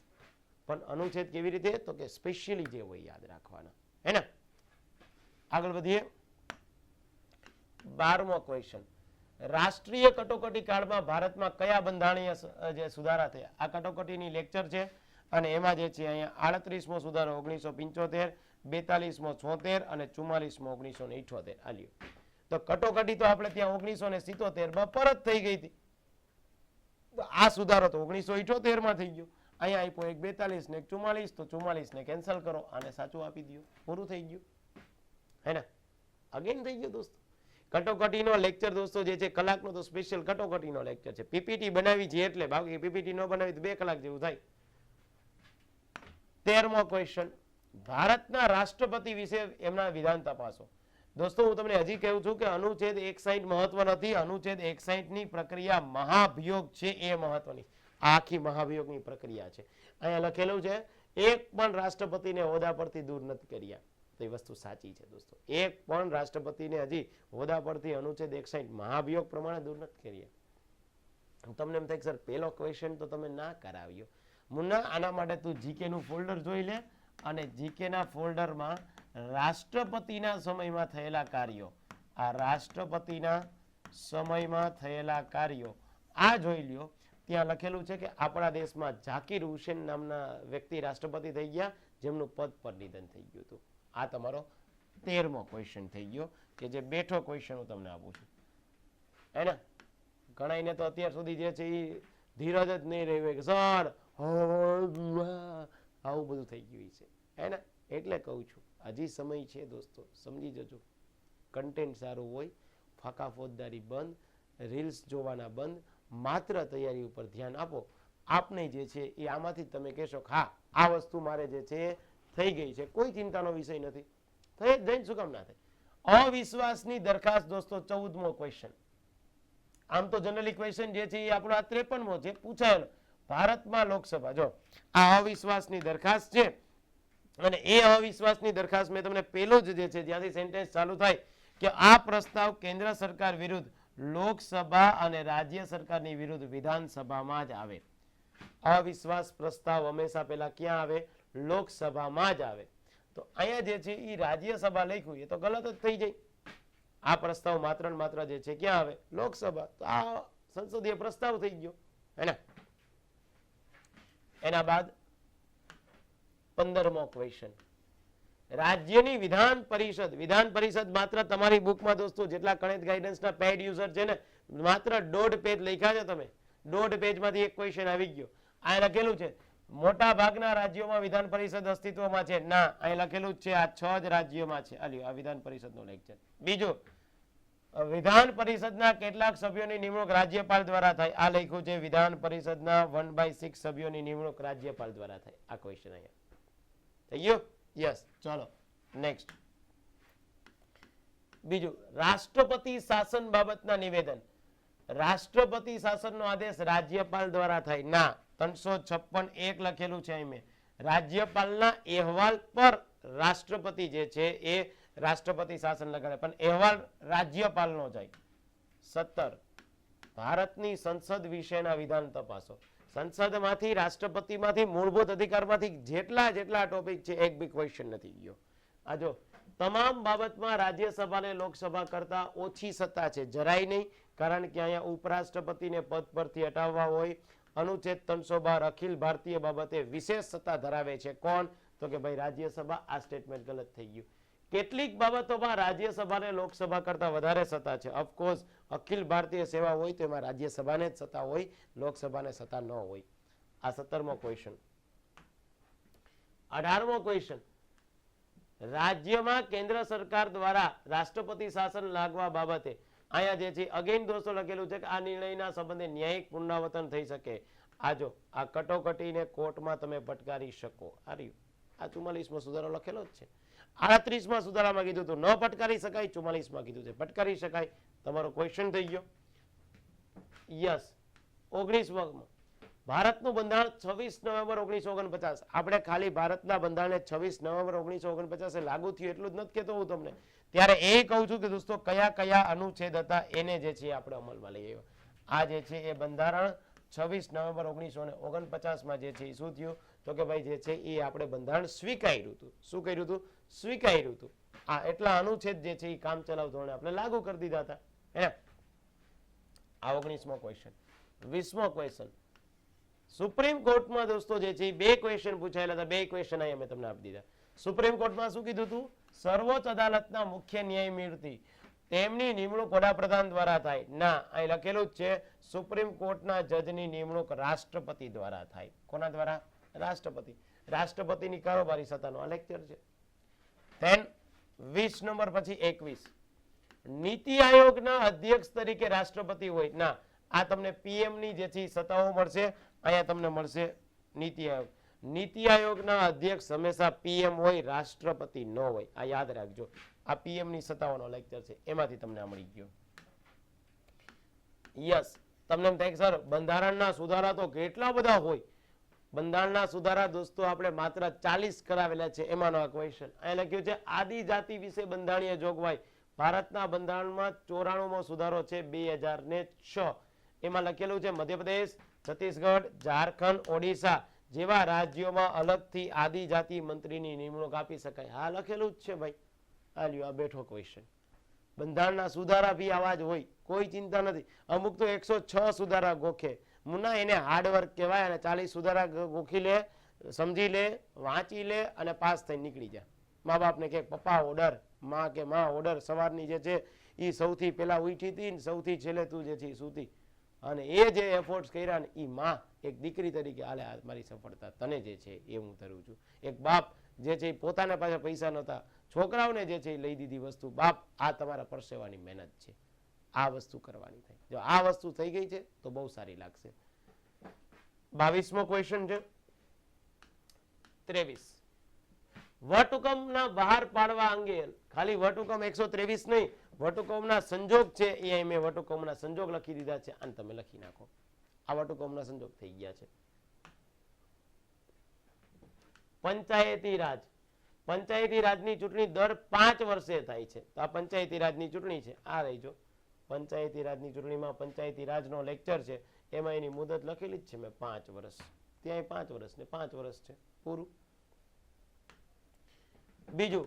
[SPEAKER 1] પણ અનુચ્છેદ કેવી રીતે? તો કે સ્પેશિયલી જે હોય યાદ રાખવાના. હે ને? આગળ વધીએ. 12મો ક્વેશ્ચન, રાષ્ટ્રીય કટોકટી કાળમાં ભારતમાં કયા બંધારણીય જે સુધારા થયા? આ કટોકટીની લેક્ચર છે અને એમાં જે છે અહીંયા 38મો સુધારો 1975, 42મો 76 અને 44મો 1978. આલ્યો તો કટોકટી તો આપણે ત્યાં 1977માં પરત થઈ ગઈ હતી. આ સુધારો તો 1978 માં થઈ ગયો. અહીંયા આપ્યો એક 42 ને એક 44, તો 44 ને કેન્સલ કરો, આને સાચું આપી દો, પૂરું થઈ ગયું. હે ને? અગેન થઈ ગયું દોસ્તો. કટોકટીનો લેક્ચર દોસ્તો જે છે કલાકનો તો સ્પેશિયલ કટોકટીનો લેક્ચર છે. પીપીટી બનાવી છે એટલે, બાકી પીપીટી ન બનાવી તો 2 કલાક જેવું થાય. 13મો ક્વેશ્ચન, ભારતના રાષ્ટ્રપતિ વિશે એમના વિધાન તપાસો. દોસ્તો હું તમને હજી કહું છું કે અનુચ્છેદ 61 મહત્વ નથી. અનુચ્છેદ 61 ની પ્રક્રિયા મહાભિયોગ છે એ મહત્વની. આખી મહાભિયોગની પ્રક્રિયા છે. અહીંયા લખેલું છે એક પણ રાષ્ટ્રપતિને હોદ્દા પરથી દૂર નથી કર્યા. તો એ વસ્તુ સાચી છે દોસ્તો. એક પણ રાષ્ટ્રપતિને હજી હોદ્દા પરથી અનુચ્છેદ 61 મહાભિયોગ પ્રમાણે દૂર નથી કર્યા. તમને એમ થાય સર પહેલો ક્વેશ્ચન તો તમે ના કરાવ્યો. મુન્ના આના માટે તું જીકે નું ફોલ્ડર જોઈ લે, અને જીકે ના ફોલ્ડરમાં રાષ્ટ્રપતિના સમયમાં થયેલા કાર્યો, આ રાષ્ટ્રપતિના સમયમાં થયેલા કાર્યો, આ જોઈ લ્યો, ત્યાં લખેલું છે કે આપણા દેશમાં ઝાકીર હુસેન નામના વ્યક્તિ રાષ્ટ્રપતિ થઈ ગયા જેમનું પદ પર નિધન થઈ ગયું હતું. આ તમારો 13મો ક્વેશ્ચન થઈ ગયો કે જે બેઠો ક્વેશ્ચન હું તમને આપું છું. હે ને ઘણાઈને તો અત્યાર સુધી જે છે એ ધીરજ જ નહીં રહી હોય કે સર આવું બધું થઈ ગયું છે. હે ને એટલે કહું છું હજી સમય છે દોસ્તો, સમજી જજો. કન્ટેન્ટ સારું હોય, ફાકા ફોજદારી બંધ, રીલ્સ જોવાના બંધ, માત્ર તૈયારી ઉપર ધ્યાન આપો. આપને જે છે એ આમાંથી તમે કહેશો હા આ વસ્તુ મારે જે છે થઈ ગઈ છે, કોઈ ચિંતાનો વિષય નથી. થઈ જ જઈને શું કામ ના થાય. અવિશ્વાસની દરખાસ્ત દોસ્તો 14મો ક્વેશ્ચન. આમ તો જનરલી ક્વેશ્ચન જે છે એ આપણો આ 53મો છે પૂછાયેલો. ભારતમાં લોકસભા, જો આ અવિશ્વાસની દરખાસ્ત છે અને એ અવિશ્વાસની દરખાસ્ત મેં તમને પેલું જ જે છે જ્યાંથી સેન્ટેન્સ ચાલુ થાય કે આ પ્રસ્તાવ કેન્દ્ર સરકાર વિરુદ્ધ લોકસભા અને રાજ્ય સરકારની વિરુદ્ધ વિધાનસભામાં જ આવે. અવિશ્વાસ પ્રસ્તાવ હંમેશા પહેલા ક્યાં આવે? લોકસભામાં જ આવે. તો અહીંયા જે છે એ રાજ્યસભા લખ્યું એ તો ગલત જ થઈ જાય. આ પ્રસ્તાવ માત્ર ને માત્ર જે છે ક્યાં આવે? લોકસભા. તો આ સંસદીય પ્રસ્તાવ થઈ ગયો હે ને. એના બાદ 15મો ક્વેશ્ચન. રાજ્યની વિધાન પરિષદ માત્ર તમારી બુકમાં દોસ્તો જેટલા ગણિત ગાઈડન્સના પેડ યુઝર છે ને માત્ર 1.5 પેજ લખ્યા છે તમે. 1.5 પેજમાંથી એક ક્વેશ્ચન આવી ગયો. આ લખેલું છે મોટા ભાગના રાજ્યોમાં વિધાન પરિષદ અસ્તિત્વમાં છે. ના, અહીં લખેલું જ છે આ 6 જ રાજ્યોમાં છે. આ વિધાન પરિષદનો લેક્ચર. બીજું, વિધાન પરિષદના કેટલાક સભ્યોની નિમણૂક રાજ્યપાલ દ્વારા થાય. આ લખ્યું છે વિધાન પરિષદના 1/6 સભ્યોની નિમણૂક રાજ્યપાલ દ્વારા થાય. આ ક્વેશ્ચન અહીંયા થઈ ગયો. યસ, ચલો નેક્સ્ટ. બીજું, રાષ્ટ્રપતિ શાસન બાબતના નિવેદન. રાષ્ટ્રપતિ શાસનનો આદેશ રાજ્યપાલ દ્વારા થાય. ના, 356(1) લખેલું છે અહીં મેં. રાજ્યપાલના અહેવાલ પર રાષ્ટ્રપતિ જે છે એ રાષ્ટ્રપતિ શાસન લગાડે પણ અહેવાલ રાજ્યપાલનો જાય. 17, ભારતની સંસદ વિશેના વિધાન તપાસો. સંસદમાંથી, રાષ્ટ્રપતિમાંથી, મૂળભૂત અધિકારમાંથી જેટલા ટોપિક છે એક બી ક્વેશ્ચન નથી ગયો. આ જો તમામ બાબતમાં રાજ્યસભાને લોકસભા કરતા ઓછી સત્તા છે. જરાય નહીં, કારણ કે અહીંયા ઉપરાષ્ટ્રપતિને પદ પરથી હટાવવા હોય. અનુચ્છેદ 312 અખિલ ભારતીય બાબતે વિશેષ સત્તા ધરાવે છે. કોણ? તો કે ભાઈ રાજ્યસભા. આ સ્ટેટમેન્ટ ગલત થઈ ગયું. કેટલીક બાબતોમાં રાજ્યસભાને લોકસભા કરતા વધારે સત્તા છે. ઓફકોર્સ અખિલ ભારતીય સેવા હોય તો એમાં રાજ્યસભાને જ સત્તા હોય, લોકસભાને સત્તા ન હોય. આ 17મો ક્વેશ્ચન. 18મો ક્વેશ્ચન. રાજ્યમાં કેન્દ્ર સરકાર દ્વારા રાષ્ટ્રપતિ શાસન લાગવા બાબતે અહીંયા જે છે અગેન દોસ્તો લખેલું છે કે આ નિર્ણયના સંબંધે ન્યાયિક પુનરાવર્તન થઈ શકે. આ જો આ કટોકટીને કોર્ટમાં તમે પટકારી શકો. આ 44માં સુધારો લખેલો જ છે. 38માં સુધારામાં કીધું હતું ન પટકારી શકાય, 44માં કીધું છે પટકારી શકાય. તમારો ક્વેશ્ચન થઈ ગયો. યસ, 19માં ભારતનું બંધારણ 26 નવેમ્બર 1949. આપણે ખાલી ભારતના બંધારણને 26 નવેમ્બર 1949 લાગુ થયું એટલું જ નથી કહેતો હું તમને. ત્યારે એ કહું છું કે દોસ્તો કયા કયા અનુચ્છેદ હતા એને જે છે આપણે અમલમાં લઈ આવ્યા. આ જે છે એ બંધારણ 26 નવેમ્બર 1949માં જે છે એ શું થયું? તો કે ભાઈ જે છે એ આપણે બંધારણ સ્વીકાર્યું હતું. શું કર્યું હતું? સ્વીકાર્યું હતું. આ એટલા અનુચ્છેદ જે છે એ કામ ચલાવ ધોરણે આપણે લાગુ કરી દીધા હતા. આ 19મો ક્વેશ્ચન. 20મો ક્વેશ્ચન. સુપ્રીમ કોર્ટમાં દોસ્તો જે છે એ 2 ક્વેશ્ચન પૂછાયેલા હતા. 2 ક્વેશ્ચન અહીંયા મેં તમને આપી દીધા. સુપ્રીમ કોર્ટમાં શું કીધું હતું? સર્વોચ્ચ અદાલતના મુખ્ય ન્યાયમૂર્તિ તેમની નિમણૂક વડાપ્રધાન દ્વારા થાય. ના, અહીં લખેલું જ છે સુપ્રીમ કોર્ટના જજની નિમણૂક રાષ્ટ્રપતિ દ્વારા થાય. કોના દ્વારા? રાષ્ટ્રપતિ. રાષ્ટ્રપતિની કારોબારી સત્તાનો આ લેક્ચર છે. ધેન 20 નંબર પછી 21. નીતિ આયોગના અધ્યક્ષ તરીકે રાષ્ટ્રપતિ હોય. ના, આ તમને પીએમ ની જે છે સત્તાઓ મળશે. અહીંયા તમને મળશે નીતિ આયોગ. નીતિ આયોગના અધ્યક્ષ હંમેશા પીએમ હોય, રાષ્ટ્રપતિ ન હોય. આ યાદ રાખજો. આ પીએમ ની સત્તાઓનો લેક્ચર છે, એમાંથી તમને આ મળી ગયો. યસ, તમને એમ થાય કે સર બંધારણના સુધારા તો કેટલા બધા હોય. બંધારણના સુધારા દોસ્તો આપણે માત્ર 40 કરાવેલા છે. એમાંનો આ ક્વેશ્ચન અહીંયા લખ્યું છે આદિજાતિ વિશે બંધારણીય જોગવાઈ. ભારતના બંધારણમાં 94મો સુધારો છે 2006. એમાં લખેલું છે મધ્યપ્રદેશ, છત્તીસગઢ, ઝારખંડ, ઓડિશા જેવા રાજ્યોમાં અલગથી આદિજાતિ મંત્રીની નિમણૂક આપી શકાય. હા લખેલું જ છે ભાઈ. આ લ્યો, આ બેઠો ક્વેશ્ચન. બંધારણના સુધારા બી આવા જ હોય, કોઈ ચિંતા નથી. અમુક તો 106 સુધારા ગોખે. મુન્ના એને હાર્ડવર્ક કહેવાય. અને 40 સુધારા ગોખી લે, સમજી લે, વાંચી લે અને પાસ થઈને નીકળી જાય. મા બાપને કે પપ્પા ઓર્ડર, માં કે માં ઓર્ડર. સવારની જે છે એ સૌથી પહેલા ઉઠી હતી ને સૌથી છેલ્લે તું જે છે સૂતી. અને એ જે એફોર્ટ્સ કર્યા ને એ માં એક દીકરી તરીકે આલે આ મારી સફળતા તને જે છે એ હું ધરું છું. એક બાપ જે છે પોતાના પાસે પૈસા નહોતા, છોકરાઓને જે છે એ લઈ દીધી વસ્તુ. બાપ આ તમારા પરસેવાની મહેનત છે, આ વસ્તુ કરવાની થાય. જો આ વસ્તુ થઈ ગઈ છે તો બહુ સારી લાગશે. 22મો ક્વેશ્ચન છે 23. વટહુકમના બહાર પાડવા અંગે ખાલી વટહુકમ 123 નહીં, વટહુકમના સંજોગ છે એ અહીં મેં વટહુકમના સંજોગ લખી દીધા છે. અને તમે લખી નાખો. આ વટહુકમના સંજોગ થઈ ગયા છે. પંચાયતી રાજ. પંચાયતી રાજની ચૂંટણી દર 5 વર્ષે થાય છે. તો આ પંચાયતી રાજની ચૂંટણી છે. આ રહીજો પંચાયતી રાજની ચૂંટણીમાં પંચાયતી રાજનો લેક્ચર છે. એમાં એની મુદત લખેલી જ છે મેં 5 વર્ષ. ત્યાં 5 વર્ષ ને 5 વર્ષ છે, પૂરું. બીજું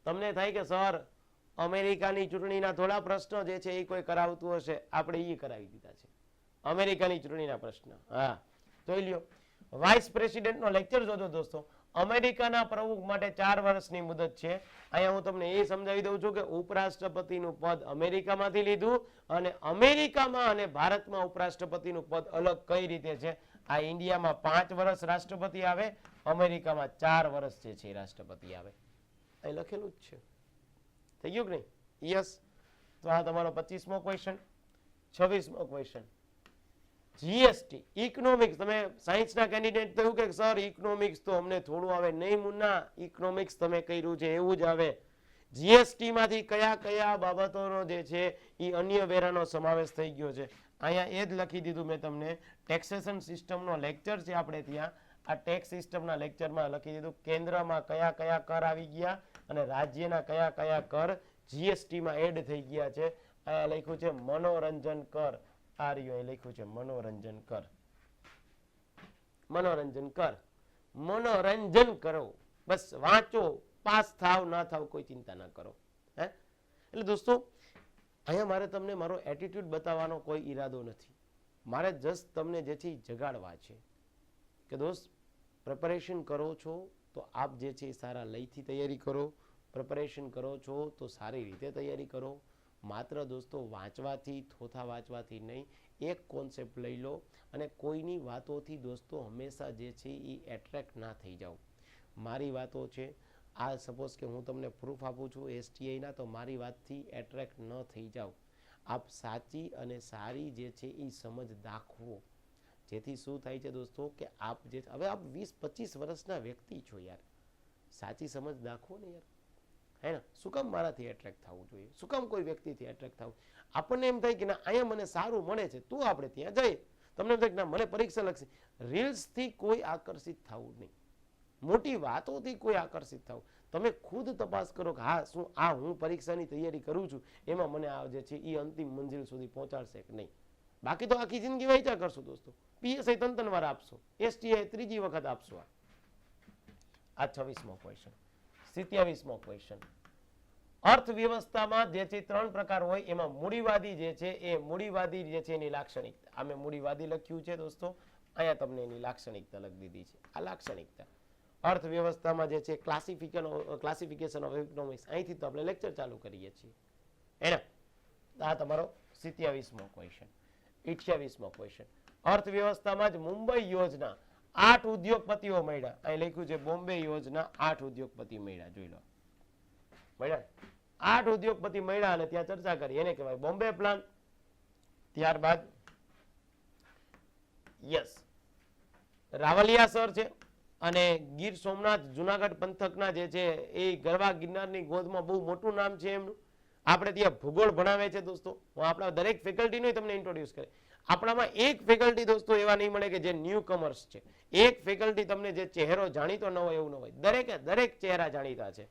[SPEAKER 1] તમને થાય કે સર અમેરિકાની ચૂંટણીના થોડા પ્રશ્નો જે છે એ કોઈ કરાવતું હશે, આપણે એ કરાવી દીધા છે. અમેરિકાની ચૂંટણીના પ્રશ્ન. હા જોઈ લ્યો. વાઇસ પ્રેસિડેન્ટનો લેક્ચર જોજો દોસ્તો. અમેરિકાના પ્રમુખ માટે 4 વર્ષની મુદત છે. અહીંયા હું તમને એ સમજાવી દઉં છું કે ઉપરાષ્ટ્રપતિનું પદ અમેરિકામાંથી લીધું અને અમેરિકામાં અને ભારતમાં ઉપરાષ્ટ્રપતિનું પદ અલગ કઈ રીતે છે. આ ઇન્ડિયામાં 5 વર્ષ રાષ્ટ્રપતિ આવે, અમેરિકામાં 4 વર્ષ જે છે રાષ્ટ્રપતિ આવે. અહીં લખેલું જ છે. થઈ ગયું કે નહીં? યસ. તો આ તમારો 25મો ક્વેશ્ચન. 26મો ક્વેશ્ચન જીએસટી ઇકોનોમિક્સ. તમે સાયન્સના કેન્ડિડેટ તો એવું કે સર ઇકોનોમિક્સ તો અમને થોડું આવે. નહીં મુન્ના, ઇકોનોમિક્સ તમે કર્યું છે એવું જ આવે. જીએસટી માંથી કયા કયા બાબતોનો જે છે એ અન્ય વેરાનો સમાવેશ થઈ ગયો છે. અહીંયા એ જ લખી દીધું મેં તમને. ટેક્સેશન સિસ્ટમનો લેક્ચર છે આપણે ત્યાં. આ ટેક્સ સિસ્ટમના લેક્ચરમાં લખી દીધું કેન્દ્રમાં કયા કયા કર આવી ગયા અને રાજ્યના કયા કયા કર જીએસટીમાં એડ થઈ ગયા છે. અહીંયા લખ્યું છે મનોરંજન કર. આ રહ્યું અહીં લખ્યું છે મનોરંજન કર. મનોરંજન કર. મનોરંજન કરો, બસ વાંચો, પાસ થાવ ના થાવ કોઈ ચિંતા ના કરો. હે એટલે દોસ્તો અહીંયા મારે તમને મારો એટીટ્યુડ બતાવવાનો કોઈ ઈરાદો નથી. મારે જસ્ટ તમને જે છે જગાડવા છે કે દોસ્ત પ્રિપરેશન કરો છો તો આપ જે છે સારા લયથી તૈયારી કરો. પ્રિપરેશન કરો છો તો સારી રીતે તૈયારી કરો. માત્ર દોસ્તો વાંચવાથી, થોથા વાંચવાથી નહીં, એક કોન્સેપ્ટ લઈ લો અને કોઈની વાતોથી દોસ્તો હંમેશા જે છે એ એટ્રેક્ટ ના થઈ જાઓ. મારી વાતો છે આ સપોઝ કે હું તમને પ્રૂફ આપું છું એસટીઆઈના, તો મારી વાતથી એટ્રેક્ટ ન થઈ જાઓ. આપ સાચી અને સારી જે છે એ સમજ દાખવો. જેથી શું થાય છે દોસ્તો કે આપ જે હવે આપ 20-25 વર્ષના વ્યક્તિ છો યાર, સાચી સમજ દાખવો ને યાર. હે ને? શું કામ મારાથી એટ્રેક્ટ થવું જોઈએ? શું કામ કોઈ વ્યક્તિથી એટ્રેક્ટ થવું? આપણને એમ થાય કે ના અહીંયા મને સારું મળે છે તો આપણે ત્યાં જઈએ. તમને એમ થાય કે ના મને પરીક્ષા લગશે. રીલ્સથી કોઈ આકર્ષિત થવું નહીં, મોટી વાતોથી કોઈ આકર્ષિત થવું. તમે ખુદ તપાસ કરો કે હા શું આ હું પરીક્ષાની તૈયારી કરું છું એમાં મને આ જે છે એ અંતિમ મંજિલ સુધી પહોંચાડશે કે નહીં. બાકી તો આખી જિંદગી વાંચ્યા કરશો દોસ્તો. પીએસઆઈ 3 વાર આપશો, એસટીઆઈ 3જી વખત આપશો. આ 26મો ક્વેશ્ચન. 27મો ક્વેશ્ચન. અર્થવ્યવસ્થામાં જે છે 3 પ્રકાર હોય એમાં મૂડીવાદી જે છે એ મૂડીવાદી જે છે એની લાક્ષણિકતા. આ મેં મૂડીવાદી લખ્યું છે દોસ્તો. અહીંયા તમને એની લાક્ષણિકતા લખી દીધી છે. આ લાક્ષણિકતા અર્થવ્યવસ્થામાં જે છે ક્લાસિફિકેશન ઓફ ઇકોનોમિક્સ. અહીંથી તો આપણે લેક્ચર ચાલુ કરીએ છીએ. એના આ તમારો 27મો ક્વેશ્ચન. 28મો ક્વેશ્ચન. અર્થવ્યવસ્થામાં જ મુંબઈ યોજના 8 ઉદ્યોગપતિઓ મળ્યા. અહીં લખ્યું છે બોમ્બે યોજના 8 ઉદ્યોગપતિ મળ્યા. જોઈ લો, મળ્યા 8 ઉદ્યોગપતિ મળ્યા અને ત્યાં ચર્ચા કરી. એને કહેવાય બોમ્બે પ્લાન. ત્યારબાદ યસ રાવલિયા સર છે અને ગીર સોમનાથ જુનાગઢ પંથકના જે છે એ ગરવા ગિરનારની ગોદમાં બહુ મોટું નામ છે એમનું. આપણે ત્યાં ભૂગોળ ભણાવે છે દોસ્તો. હું આપણા દરેક ફેકલ્ટીનું તમને ઇન્ટ્રોડ્યુસ કરે. આપણામાં એક ફેકલ્ટી દોસ્તો એવા નહીં મળે કે જે ન્યૂ કમર્સ છે. એક ફેકલ્ટી તમને જે ચહેરો જાણીતો ન હોય એવું ન હોય. દરેકે દરેક ચહેરા જાણીતા છે.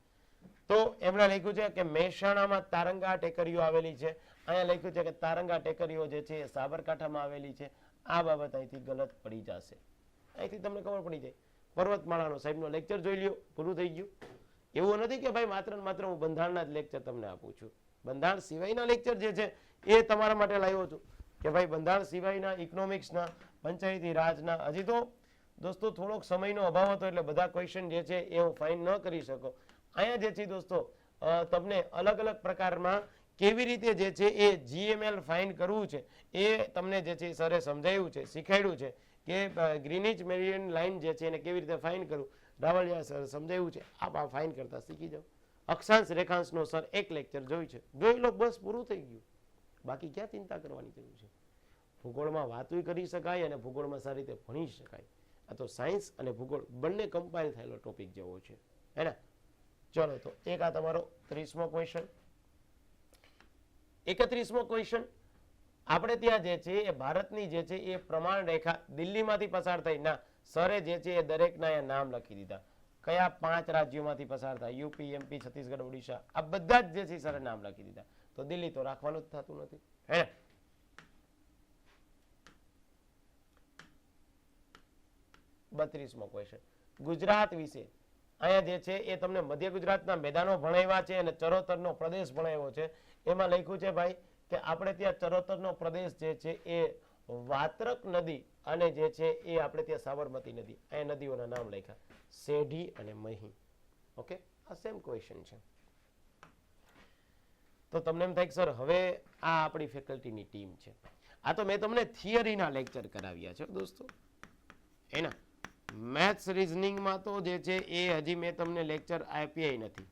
[SPEAKER 1] તો એમણે લખ્યું છે કે મહેસાણામાં તારંગા ટેકરીઓ આવેલી છે. અહીંયા લખ્યું છે કે તારંગા ટેકરીઓ જે છે એ સાબરકાંઠામાં આવેલી છે. આ બાબત અહીંથી ગલત પડી જશે. અહીંથી તમને ખબર પડી જાય. પર્વતમાળાનો સાહેબનો લેક્ચર જોઈ લ્યો, પૂરું થઈ ગયું. એવું નથી કે ભાઈ માત્ર ને માત્ર હું બંધારણના જ લેક્ચર તમને આપું છું. બંધારણ સિવાયના લેક્ચર જે છે એ તમારા માટે લાવ્યો છું કે ભાઈ બંધારણ સિવાયના ઇકોનોમિક્સના, પંચાયતી રાજના, હજી તો દોસ્તો થોડોક સમયનો અભાવ હતો એટલે બધા ક્વેશ્ચન જે છે એ હું ફાઇન ન કરી શકો. અહીંયા જે છે દોસ્તો તમને અલગ અલગ પ્રકારમાં કેવી રીતે જે છે એ જીએમએલ ફાઇન કરવું છે એ તમને જે છે સરે સમજાવ્યું છે, શીખવાડ્યું છે કે ગ્રીનિચ મેરિડિયન લાઇન જે છે એને કેવી રીતે ફાઇન કરવું. રાવળિયા સર સમજાવ્યું છે, આપ આ ફાઇન કરતા શીખી જાઓ. અક્ષાંશ રેખાંશનો સર એક લેક્ચર જોઈ છે, જોઈ લો, બસ પૂરું થઈ ગયું. બાકી ક્યાં ચિંતા કરવાની જરૂર છે. ભૂગોળમાં વાતું કરી શકાય અને ભૂગોળમાં સારી રીતે ભણી શકાય. આ તો સાયન્સ અને ભૂગોળ બંને કમ્પાઇલ થયેલો ટોપિક જેવો છે, હે ને. ચલો તો એક આ તમારો 30મો ક્વેશ્ચન. 31મો ક્વેશ્ચન આપણે ત્યાં જે છે એ ભારતની જે છે એ પ્રમાણ રેખા દિલ્હીમાંથી પસાર થઈ. ના, સરે જે છે એ દરેકના અહીંયા નામ લખી દીધા. કયા 5 રાજ્યોમાંથી પસાર થાય? યુપી, એમપી, છત્તીસગઢ, ઓડિશા, આ બધા જ જે છે સરે નામ લખી દીધા. તો દિલ્હી તો રાખવાનું જ થતું નથી, હે ને. 32મો ક્વેશ્ચન ગુજરાત વિશે. અહીંયા જે છે એ તમને મધ્ય ગુજરાતના મેદાનો ભણાવ્યા છે અને ચરોતરનો પ્રદેશ ભણાવ્યો છે. એમાં લખ્યું છે ભાઈ કે આપણે ત્યાં ચરોતરનો પ્રદેશ જે છે એ વાત્રક નદી અને જે છે એ આપણે ત્યાં સાબરમતી નદી, એ નદીઓના નામ લખ્યા, સેઢી અને મહી. ઓકે, આ સેમ ક્વેશ્ચન છે. તો તમને એમ થાય કે સર હવે આ આપણી ફેકલ્ટીની ટીમ છે. આ તો મેં તમને થિયરીના લેક્ચર કરાવ્યા છે દોસ્તો, એના મેથ્સ રીઝનિંગમાં તો જે છે એ હજી મેં તમને લેક્ચર આપ્યા નથી.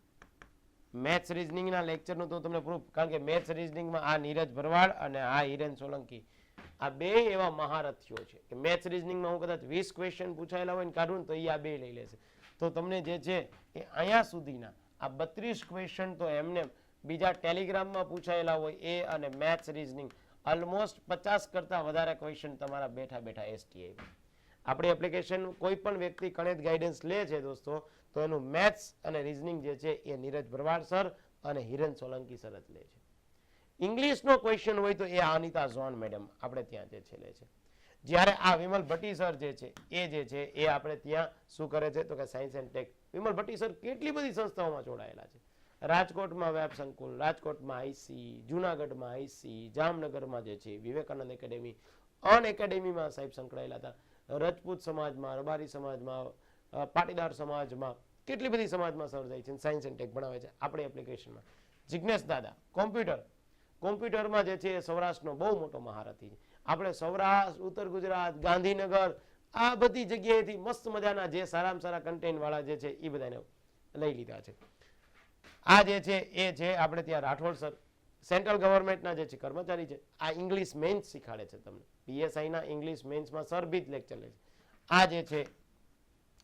[SPEAKER 1] મેથ્સ રીઝનિંગના લેક્ચરનું તો તમને પ્રૂફ, કારણ કે મેથ્સ રીઝનિંગમાં આ નીરજ ભરવાડ અને આ હિરેન સોલંકી, આ બે એવા મહારથીઓ છે કે મેથ્સ રીઝનિંગમાં હું કદાચ 20 ક્વેશ્ચન પૂછાયેલા હોય ને કાઢું ને તો એ આ બે લઈ લેશે. તો તમને જે છે એ અહીંયા સુધીના આ 32 ક્વેશ્ચન તો એમને બીજા ટેલિગ્રામમાં પૂછાયેલા હોય એ અને મેથ્સ રીઝનિંગ ઓલમોસ્ટ 50 કરતાં વધારે ક્વેશ્ચન તમારા બેઠા બેઠા એસટીઆઈ. આપણી એપ્લિકેશન કોઈ પણ વ્યક્તિ ગણિત ગાઈડન્સ લે છે દોસ્તો તો એનું મેથ્સ અને રીઝનિંગ જે છે એ નીરજ ભરવાડ સર અને હિરેન સોલંકી સર જ લે છે. ઇંગ્લિશનો ક્વેશ્ચન હોય તો એ અનિતા ઝોન મેડમ આપણે ત્યાં જે છે લે છે. જ્યારે આ વિમલ ભટ્ટી સર જે છે એ આપણે ત્યાં શું કરે છે તો કે science and tech. Vimal Bhatti sir કેટલી બધી સંસ્થાઓમાં જોડાયેલા છે. રાજકોટમાં વેબ સંકુલ, રાજકોટમાં આઈસી, જુનાગઢમાં આઈસી, જામનગરમાં જે છે વિવેકાનંદ એકેડેમી, અન એકેડેમીમાં સાહેબ સંકળાયેલા હતા. રજપૂત સમાજમાં, રબારી સમાજમાં, પાટીદાર સમાજમાં, કેટલી બધી સમાજમાં સર જાય છે, સાયન્સ એન્ડ ટેક ભણાવે છે આપણી એપ્લિકેશનમાં. જિજ્ઞેશ દાદા કોમ્પ્યુટરમાં જે છે એ સૌરાષ્ટ્રનો બહુ મોટો મહારથી છે. આપણે સૌરાષ્ટ્ર, ઉત્તર ગુજરાત, ગાંધીનગર, આ બધી જગ્યાએથી મસ્ત મજાના જે સારામાં સારા કન્ટેન્ટ વાળા જે છે એ બધાને લઈ લીધા છે. આ જે છે એ છે આપણે ત્યાં રાઠોડ સર, સેન્ટ્રલ ગવર્મેન્ટના જે છે કર્મચારી છે. આ ઇંગ્લિશ મેન્સ શીખાડે છે તમને, પીએસઆઈના ઇંગ્લિશ મેન્સમાં સર બી જ લેક્ચર લે છે. આ જે છે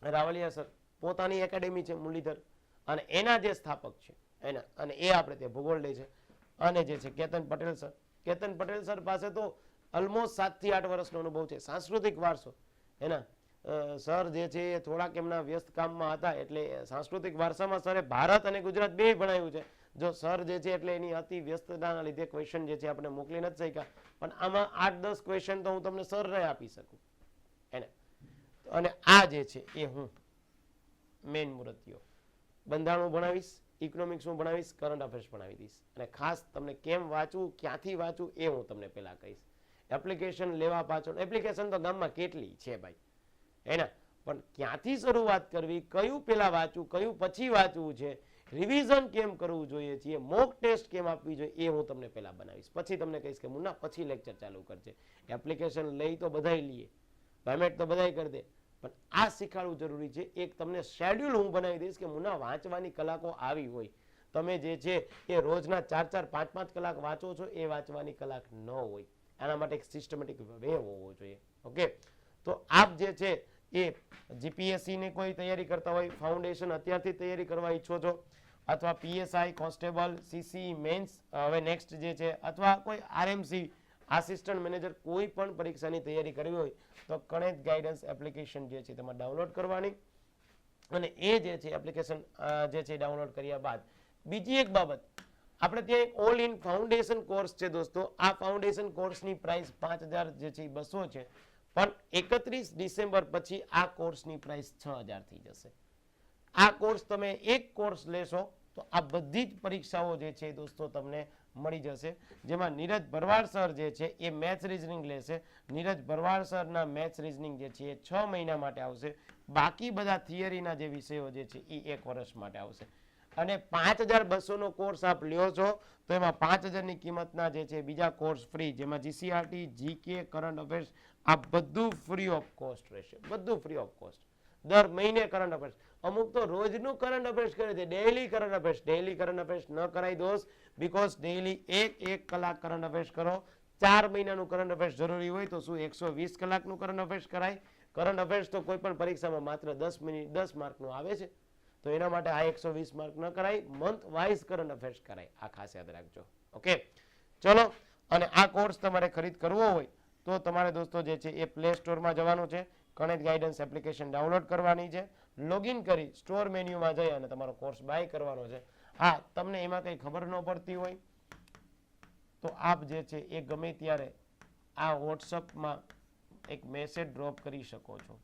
[SPEAKER 1] રાવલિયા સર, પોતાની એકેડેમી છે મુરલીધર અને એના જે સ્થાપક છે એના, અને એ આપણે ત્યાં ભૂગોળ લે છે. અને જે છે કેતન પટેલ સર પાસે તો ઓલમોસ્ટ 7 થી 8 વર્ષનો અનુભવ છે, સાંસ્કૃતિક વારસો એના. સર જે છે એ થોડાક એમના વ્યસ્ત કામમાં હતા એટલે સાંસ્કૃતિક વારસામાં સરે ભારત અને ગુજરાત બે ભણાવ્યું છે. જો સર જે છે એટલે એની અતિ વ્યસ્તતાના લીધે ક્વેશ્ચન જે છે આપણે મોકલી નથી શક્યા, પણ આમાં 8-10 ક્વેશ્ચન તો હું તમને સરને આપી શકું એને. અને આ જે છે એ હું મેઇન મૂર્તિઓ બંધારણું ભણાવીશ, ઇકોનોમિક્સ હું ભણાવીશ, કરંટ અફેર્સ ભણાવી દઈશ. અને ખાસ તમને કેમ વાંચવું, ક્યાંથી વાંચવું એ હું તમને પહેલા કહીશ. એપ્લિકેશન લેવા પાછળ, એપ્લિકેશન તો ગામમાં કેટલી છે ભાઈ એના, પણ ક્યાંથી શરૂઆત કરવી, કયું પહેલા વાંચવું, કયું પછી વાંચવું છે, રિવિઝન કેમ કરવું જોઈએ છે, મોક ટેસ્ટ કેમ આપવી જોઈએ એ હું તમને પહેલા બનાવીશ. પછી તમને કહીશ કે મુન્ના પછી લેક્ચર ચાલુ કરજે. એપ્લિકેશન લઈ તો બધાય લઈએ, પેમેન્ટ તો બધાય કરી દે, પણ આ શીખવાડવું જરૂરી છે. એક તમને શેડ્યુલ હું બનાવી દઈશ કે મુન્ના વાંચવાની કલાકો આવી હોય, તમે જે છે એ રોજના 4-4, 5-5 કલાક વાંચો છો, એ વાંચવાની કલાક ન હોય. આના માટે એક સિસ્ટમેટિક વે હોવો જોઈએ. ઓકે, તો આપ જે છે એ જીપીએસસી ની કોઈ તૈયારી કરતા હોય, ફાઉન્ડેશન અત્યારથી તૈયારી કરવા ઈચ્છો છો, અથવા પીએસઆઈ, કોન્સ્ટેબલ, સીસી, મેન્સ હવે નેક્સ્ટ જે છે, અથવા કોઈ આરએમસી, આસિસ્ટન્ટ મેનેજર, કોઈ પણ પરીક્ષાની તૈયારી કરવી હોય તો ગણિત ગાઈડન્સ એપ્લિકેશન જે છે તેમાં ડાઉનલોડ કરવાની. અને એ જે છે એપ્લિકેશન જે છે ડાઉનલોડ કર્યા બાદ બીજી એક બાબત, આપણે ત્યાં એક ઓલ ઇન ફાઉન્ડેશન કોર્સ છે દોસ્તો. આ ફાઉન્ડેશન કોર્સની પ્રાઇસ 5000 જે છે 200 છે, પણ 31 ડિસેમ્બર પછી આ કોર્સની પ્રાઇસ 6000 થઈ જશે. આ કોર્સ તમે એક કોર્સ લેશો તો આ બધી જ પરીક્ષાઓ જે છે દોસ્તો તમને મળી જશે, જેમાં નીરજ ભરવાડ સર જે છે એ મેથ્સ રીઝનિંગ લેશે. નીરજ ભરવાડ સરના મેથ્સ રીઝનિંગ જે છે એ 6 મહિના માટે આવશે. બાકી બધા થિયરીના જે વિષયો જે છે એ 1 વર્ષ માટે આવશે. અને 5200 નો કોર્સ આપ લ્યો છો તો એમાં 5000 ની કિંમતના જે છે બીજા કોર્સ ફ્રી, જેમાં જીસીઆરટી, જીકે, કરંટ અફેર્સ આ બધું ફ્રી ઓફ કોસ્ટ રહેશે. બધું ફ્રી ઓફ કોસ્ટ. દર મહિને કરંટ અફેર્સ. અમુક તો રોજનું કરંટ અફેર્સ કરે છે, daily current affairs. Daily current affairs ન કરાય દોસ્ત, બીકોઝ ડેઈલી 1 કલાક કરંટ અફેર્સ કરો. 4 મહિનાનું કરંટ અફેર્સ જરૂરી હોય તો શું 120 કલાકનું કરંટ અફેર્સ કરાય? કરંટ અફેર્સ તો કોઈ પણ પરીક્ષામાં માત્ર 10 માર્કનું આવે છે, તો એના માટે આ 120 માર્ક ન કરાય, મંથ વાઇઝ કરંટ અફેર્સ કરાય. આ ખાસ યાદ રાખજો. ઓકે, ચલો. અને આ કોર્સ તમારે ખરીદ કરવો હોય તો તમારે દોસ્તો જે છે એ પ્લે સ્ટોરમાં જવાનું છે, કનેક્ટ ગાઈડન્સ એપ્લિકેશન ડાઉનલોડ કરવાની છે, લોગિન કરી સ્ટોર મેન્યુમાં જઈ અને તમારો કોર્સ બાય કરવાનો છે. હા, તમને એમાં કંઈ ખબર ન પડતી હોય તો આપ જે છે એ ગમે ત્યારે આ વોટ્સઅપમાં એક મેસેજ ડ્રોપ કરી શકો છો.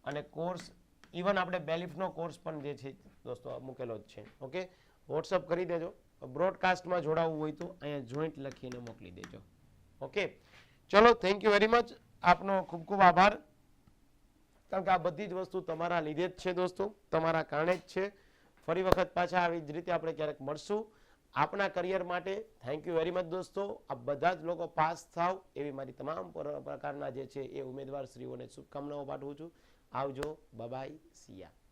[SPEAKER 1] અને કોર્સ ઇવન આપણે બેલિફનો કોર્સ પણ જે છે દોસ્તો મૂકેલો જ છે. ઓકે, વોટ્સઅપ કરી દેજો. બ્રોડકાસ્ટમાં જોડાવવું હોય તો અહીંયા જોઈન્ટ લખીને મોકલી દેજો. ઓકે, ચલો, થેન્ક યુ વેરી મચ. આપનો ખૂબ ખૂબ આભાર. કારણ કે આ બધી જ વસ્તુ તમારા લીધે જ છે દોસ્તો, તમારા કારણે જ છે. ફરી વખત પાછા આવી જ રીતે આપણે ક્યારેક મળશું આપણા કરિયર માટે. થેન્ક યુ વેરી મચ દોસ્તો. આ બધા જ લોકો પાસ થાવ એવી મારી તમામ પ્રકારના જે છે એ ઉમેદવાર શ્રીઓને શુભકામનાઓ પાઠવું છું. આવજો, બાય, સિયા.